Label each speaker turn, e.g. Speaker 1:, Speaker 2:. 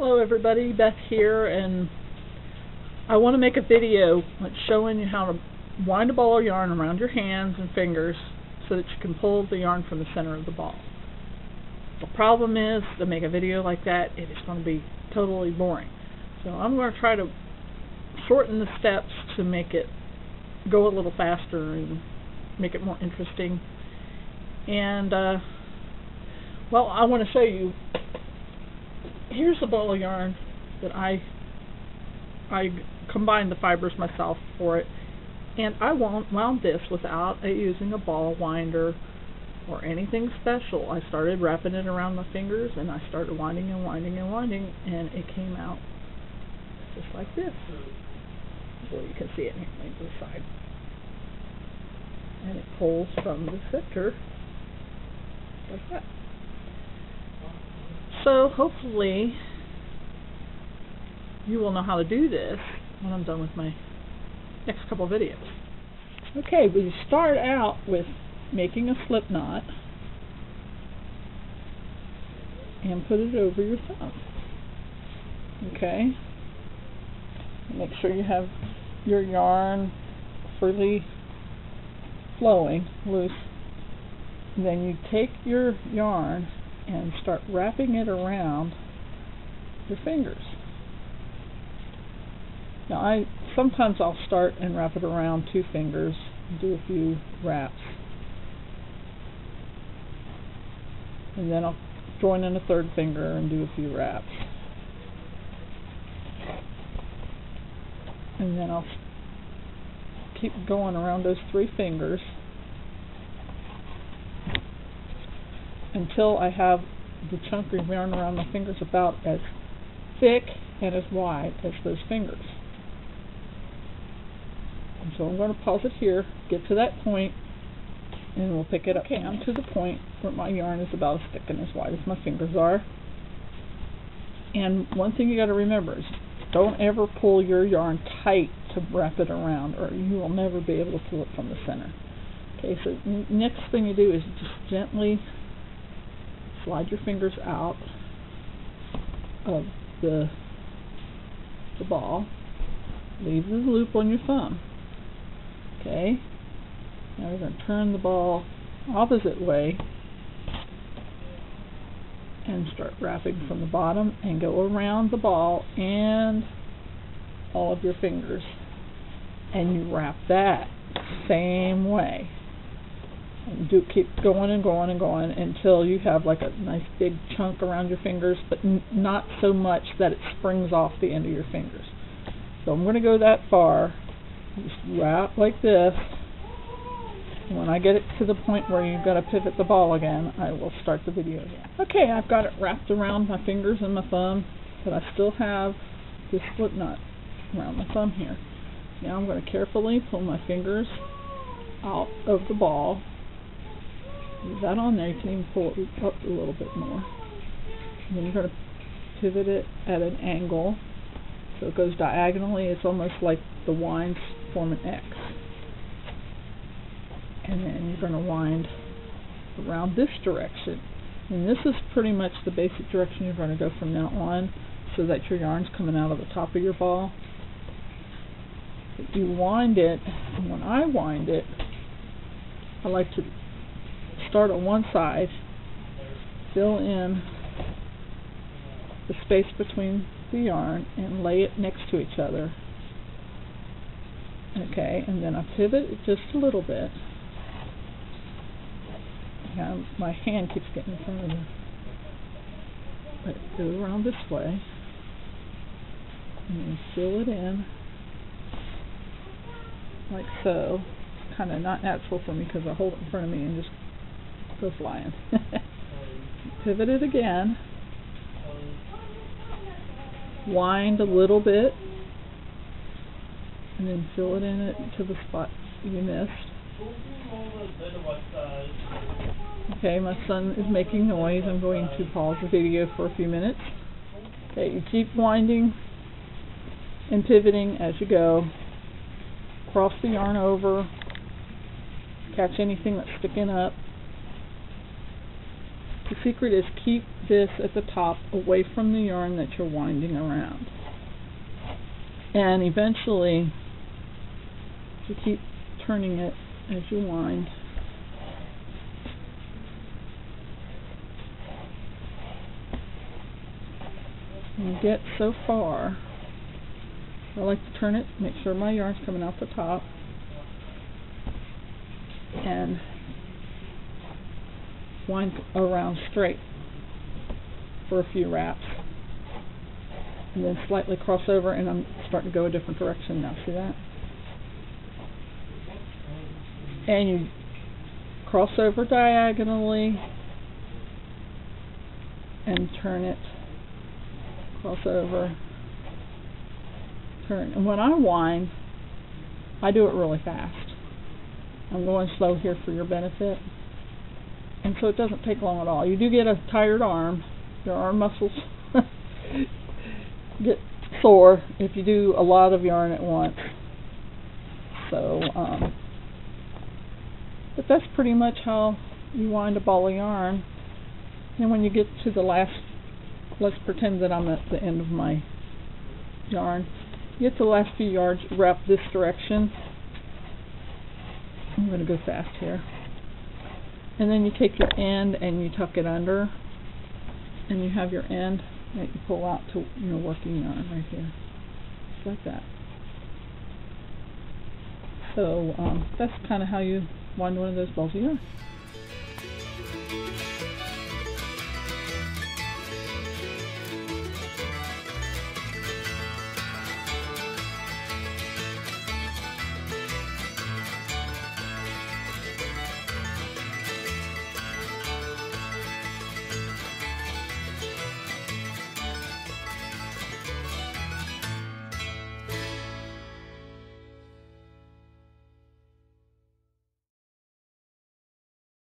Speaker 1: Hello everybody, Beth here, and I want to make a video showing you how to wind a ball of yarn around your hands and fingers so that you can pull the yarn from the center of the ball. The problem is, to make a video like that, it is going to be totally boring. So I'm going to try to shorten the steps to make it go a little faster and make it more interesting. And well, I want to show you. Here's a ball of yarn that I combined the fibers myself for it, and I wound this without using a ball winder or anything special. I started wrapping it around my fingers, and I started winding and winding and winding, and it came out just like this. Well, you can see it here on the side, and it pulls from the center like that. So hopefully you will know how to do this when I'm done with my next couple videos. Okay, we start out with making a slip knot and put it over your thumb. Okay, make sure you have your yarn freely flowing, loose. And then you take your yarn and start wrapping it around your fingers. Now sometimes I'll start and wrap it around 2 fingers and do a few wraps, and then I'll join in a 3rd finger and do a few wraps, and then I'll keep going around those 3 fingers until I have the chunk of yarn around my fingers about as thick and as wide as those fingers. And so I'm going to pause it here, get to that point, and we'll pick it up. Okay, I'm to the point where my yarn is about as thick and as wide as my fingers are. And one thing you got to remember is don't ever pull your yarn tight to wrap it around, or you will never be able to pull it from the center. Okay, so next thing you do is just gently slide your fingers out of the ball. Leave the loop on your thumb. Okay, now we're going to turn the ball opposite way and start wrapping from the bottom and go around the ball and all of your fingers, and you wrap that same way. And keep going and going and going until you have like a nice big chunk around your fingers, but not so much that it springs off the end of your fingers. So I'm going to go that far. Just wrap like this. And when I get it to the point where you've got to pivot the ball again, I will start the video again. Okay, I've got it wrapped around my fingers and my thumb, but I still have this slip knot around my thumb here. Now I'm going to carefully pull my fingers out of the ball. Leave that on there. You can even pull it up a little bit more. And then you're going to pivot it at an angle so it goes diagonally. It's almost like the winds form an X. And then you're going to wind around this direction. And this is pretty much the basic direction you're going to go from now on, so that your yarn's coming out of the top of your ball. But you wind it, and when I wind it, I like to start on one side, fill in the space between the yarn, and lay it next to each other. Okay, and then I pivot it just a little bit. Now, my hand keeps getting in front of me. Let it go around this way, and then fill it in like so. It's kind of not natural for me because I hold it in front of me and just go flying. Pivot it again, wind a little bit, and then fill it in to the spot you missed. Okay, my son is making noise. I'm going to pause the video for a few minutes. Okay, you keep winding and pivoting as you go. Cross the yarn over, catch anything that's sticking up. secret is keep this at the top away from the yarn that you're winding around. And eventually, you keep turning it as you wind. And you get so far. I like to turn it, make sure my yarn's coming out the top, and wind around straight for a few wraps, and then slightly cross over, and I'm starting to go a different direction now. See that? And you cross over diagonally and turn it, cross over, turn. And when I wind, I do it really fast. I'm going slow here for your benefit. And so it doesn't take long at all. You do get a tired arm. Your arm muscles get sore if you do a lot of yarn at once. So, but that's pretty much how you wind a ball of yarn. And when you get to the last, let's pretend that I'm at the end of my yarn. You get to the last few yards, wrap this direction. I'm going to go fast here. And then you take your end and you tuck it under, and you have your end that you pull out to your working yarn right here, just like that. So that's kind of how you wind one of those balls of yarn.